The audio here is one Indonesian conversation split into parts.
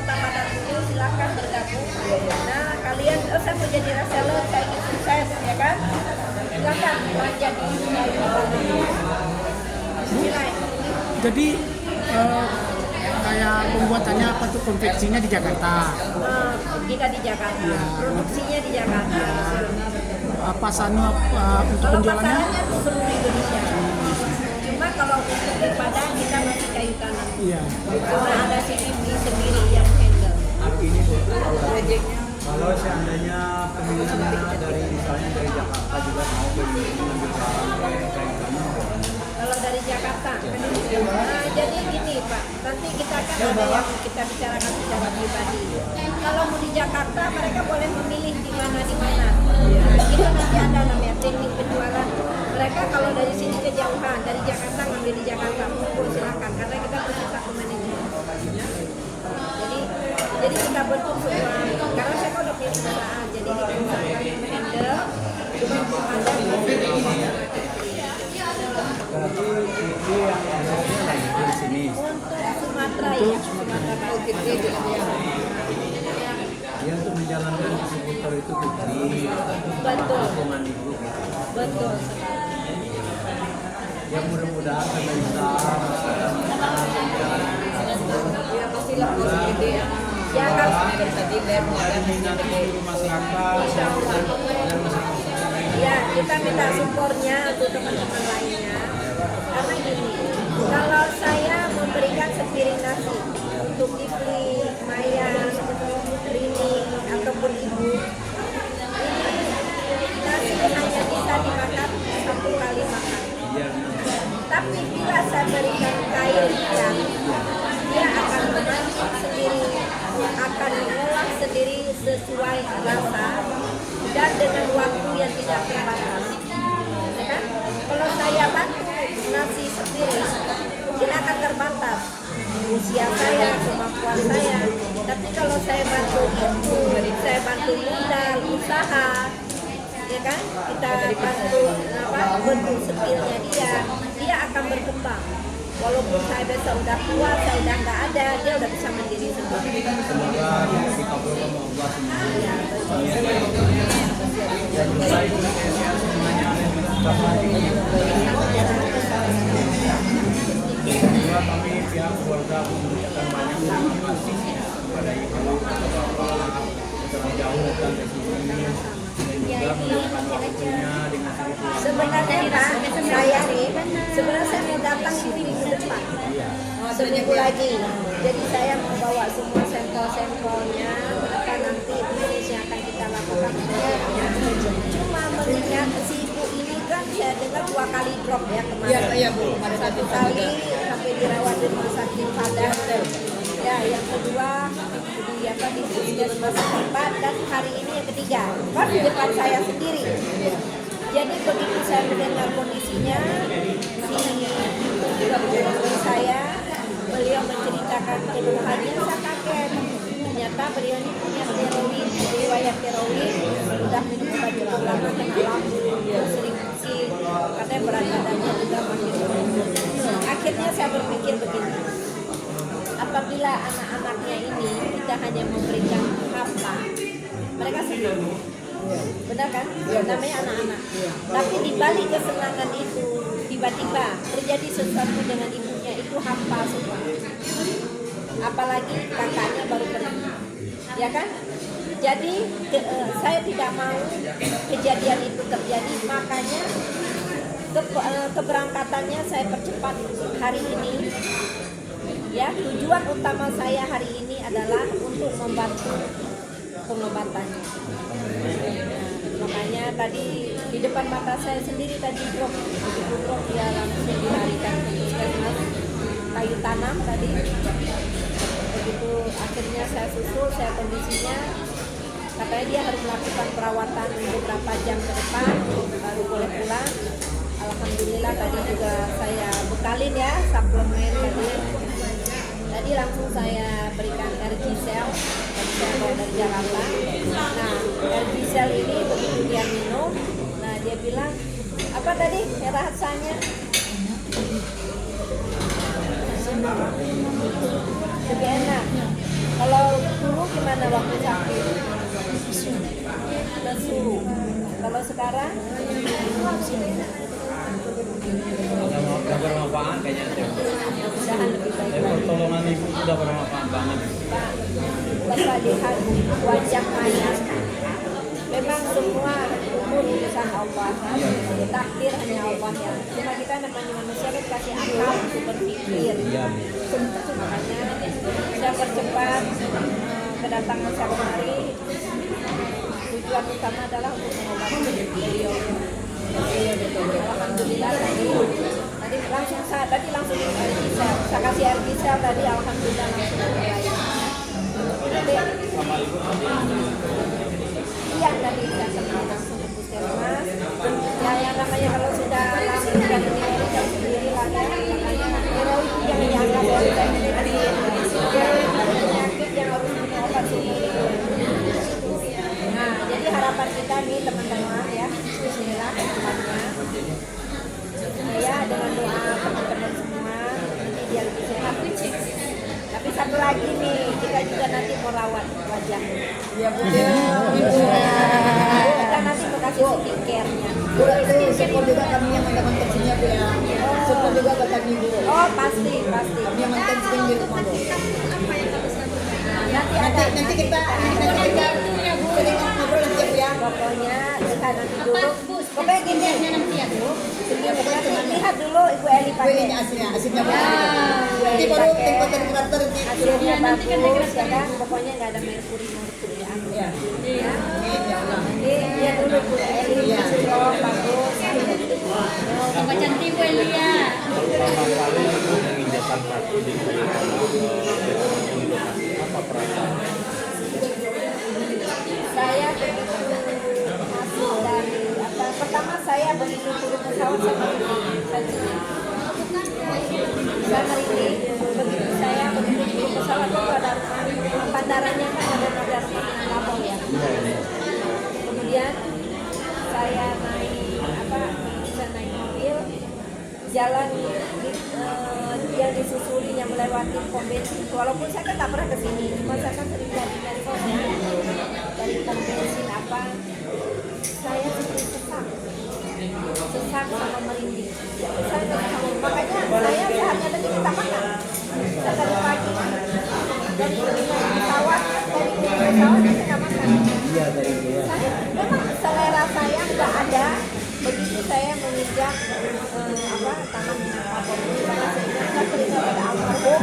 anggota Madang dulu, silakan bergabung. Nah, kalian, saya mau jadi reseller, saya ingin sukses, ya kan? Silakan belanja di kayu tanam. Nilai. Jadi kayak pembuatannya apa tuh, konveksinya di Jakarta? Jika di Jakarta, produksinya di Jakarta. Pasannya untuk Kalau penjualannya? pasarannya di seluruh Indonesia. Cuma kalau untuk di Padang kita masih kayu tanam. Iya. Karena ada CMD sendiri yang handle. Ini kalau seandainya pemiliknya dari misalnya dari Jakarta juga mau beli mengambil barang kayak kamu. Kalau dari Jakarta, nah, jadi gini Pak, nanti kita akan ada yang kita bicarakan secara pribadi. Kalau mau di Jakarta, mereka boleh memilih di mana. Nah, kita nanti ada namanya teknik penjualan. Mereka kalau dari sini kejauhan, dari Jakarta ngambil di Jakarta, monggo silakan, karena kita punya satu manajemen. Jadi kita bentuk semua, karena saya kan udah punya perusahaan, jadi di perusahaan kami handle, cuma ada Itu yang lagi di sini. untuk Sumatera ya, Sumatera Barat. Dia untuk menjalankan distributor itu publik, Betul. lingkungan ibu. Betul. Ya mudah-mudahan kita bisa Ya pasti lah ide ya. Ya kan tadi minat seluruh masyarakat dan masyarakat. ya kita minta supportnya untuk teman-teman lainnya. Karena gini, kalau saya memberikan sepiring nasi untuk Kifli, Maya, Rini ataupun Ibu, ini nasi hanya bisa dimakan satu kali makan. Tapi bila saya berikan kain ikan, dia akan memancing sendiri, akan mengolah sendiri sesuai rasa dan dengan waktu yang tidak terbatas. Ya kan? Kalau saya bantu nasi sendiri, mungkin akan terbatas usia saya, kemampuan saya. Tapi kalau saya bantu itu, saya bantu modal, usaha, ya kan? Kita bantu bentuk skillnya dia akan berkembang. Walaupun saya besok udah tua, saya udah nggak ada, dia udah bisa mandiri sendiri. Semoga dikabulkan Allah semuanya. Juga kami pihak keluarga mengucapkan banyak terima kasih kepada ibu, kepada bapak, terlebih jauh dan dari sini dan juga meluangkan waktunya dengan sedikit. Sebenarnya Pak, saya nih, sebenarnya saya mau datang ini minggu depan, seminggu lagi. Jadi saya mau bawa semua sampel-sampelnya, apa nanti bisnis yang akan kita lakukan. Cuma mengingat si ibu ini kan saya dengar 2 kali drop ya kemarin. Iya Bu. 1 kali sampai dirawat di rumah sakit Padang. Ya, yang kedua di puskesmas tempat, dan hari ini yang ketiga. Kan di depan saya sendiri. Jadi begitu saya mendengar kondisinya, si ibu saya, beliau menceritakan keluhannya, saya kaget. Ternyata beliau ini punya tiroid, riwayat tiroid, sudah minum obat cukup lama, tenggelam, sering pusing, katanya berat badannya juga makin turun. Akhirnya saya berpikir begini, apabila anak-anaknya ini kita hanya memberikan apa, mereka senang. Benar kan? Namanya anak-anak. Tapi di balik kesenangan itu, tiba-tiba terjadi sesuatu dengan ibunya, itu hampa semua. Apalagi kakaknya baru pergi, ya kan? Jadi saya tidak mau kejadian itu terjadi, makanya keberangkatannya saya percepat hari ini. Ya, tujuan utama saya hari ini adalah untuk membantu pengobatannya. Makanya tadi di depan mata saya sendiri tadi drop ya, langsung dilarikan ke puskesmas kayu tanam tadi. Begitu akhirnya saya susul, saya kondisinya, katanya dia harus melakukan perawatan beberapa jam ke depan baru boleh pulang. Alhamdulillah tadi juga saya bekalin ya suplemen tadi. Tadi langsung saya berikan RG Cell, tadi saya bawa dari Jakarta. Nah, RG Cell ini begitu dia minum, nah dia bilang, apa tadi rasanya? Lebih enak. Kalau waktu sakit lesu. Kalau sekarang Udah bermanfaat kayaknya. mudah-mudahan lebih baik Tapi lagi. pertolongan ibu sudah bermanfaat banget. Pak, Bapak lihat wajah Maya. Memang semua umur urusan Allah, takdir hanya Allah ya. Cuma kita namanya manusia kan kasih akal untuk berpikir. Iya. Makanya saya percepat kedatangan saya kemari. Tujuan utama adalah untuk mengobati beliau. Alhamdulillah tadi langsung saya kasih air gisel tadi, alhamdulillah langsung mulai. Iya tadi saya sempat langsung ke puskesmas. Ya yang namanya kalau sudah langsung sudah sendiri jauh sendiri lah ya. Makanya hero itu jangan dianggap oleh saya sendiri. Hero itu penyakit yang harus minum obat sendiri. Nah jadi harapan kita nih teman-teman ya, bismillah tempatnya. Ya dengan doa teman-teman semua nanti dia lebih sehat. Tapi satu lagi nih, kita juga nanti mau rawat wajah. Iya betul. Kita nanti mau kasih skincare-nya. Support juga kami yang mendapatkan sini Bu ya. Support juga buat kami Bu. Oh pasti. Kami yang mantan sering di rumah Bu. Nanti kita sering ngobrol nanti Bu ya. pokoknya kita nanti dulu. Pokoknya gini nanti ya Bu. Lihat dulu Ibu Eli pakai. Kuenya aslinya Bu. Nanti baru tempat kurator nanti. Hasilnya bagus ya kan. Pokoknya nggak ada merkuri ya. Ya. Ya. Ya Allah. Nanti lihat dulu Bu Eli. Oh bagus. Tambah cantik Bu Elia. Pertama kali ibu menginjakan kaki di apa perasaan? Saya begitu masuk dari pertama saya begitu turun pesawat saya merinding. Begitu saya begitu turun pesawat itu ada bandaranya kan ada lapor ya. Kemudian saya bisa naik mobil jalan yang disusuri yang melewati pom bensin. Walaupun saya kan tak pernah kesini, cuma saya kan sering dari pom bensin saya seperti sesak sama merinding. Saya tak tahu. Makanya saya seharusnya tadi kita makan. Saya tadi pagi dari pesawat kita makan. Iya dari dia. Saya memang selera saya nggak ada. Begitu saya menginjak tangan Kapolri, saya teringat pada almarhum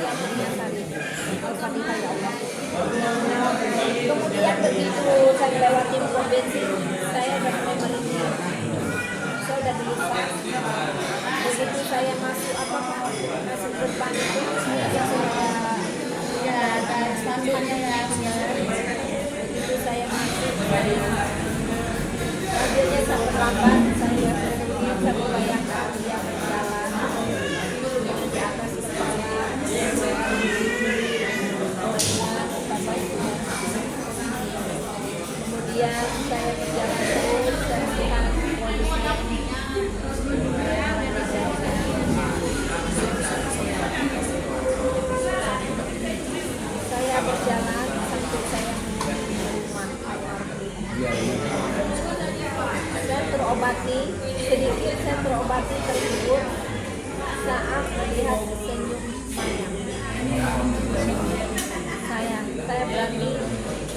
yang menyasari Al-Fatihah ya Allah. Kemudian begitu saya lewati pom bensin, saya udah mulai merinding. Saya udah gelisah. Begitu saya masuk depan itu, saya sudah ada standarnya ya. begitu saya masuk. Mobilnya sangat lambat, saya membayangkan dia berjalan di atas kepala. Kemudian saya berjalan terus, saya lihat saya berjalan sampai saya menuju rumah almarhum. Saya terobati sedikit, saya terobati terhibur saat melihat senyum saya berani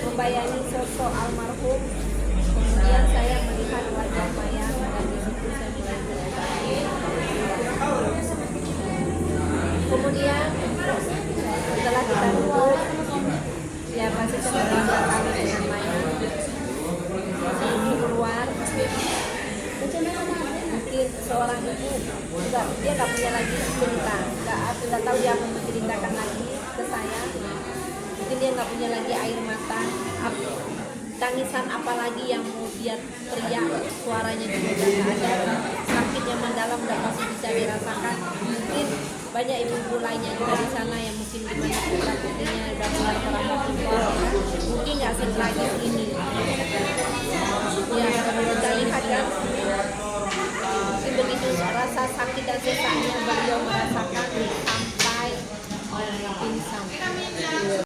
membayangi sosok almarhum. Kemudian saya melihat wajah Maya dan di situ saya mulai terobati. Kemudian setelah kita duduk, ya pasti saya berbicara dengan Maya. Saya keluar. Mungkin seorang ibu dia nggak punya lagi cerita, nggak tahu dia mau menceritakan lagi ke saya. Mungkin dia nggak punya lagi air mata, tangisan apalagi yang mau dia teriak, suaranya juga nggak ada, sakit yang mendalam nggak masih bisa dirasakan. Mungkin banyak ibu-ibu lainnya juga di sana yang mungkin dimana putra putrinya udah mulai terlambat tua, mungkin nggak sedih lagi ini. Ya kita lihat kan, mungkin begitu rasa sakit dan sesaknya beliau merasakan sampai pingsan.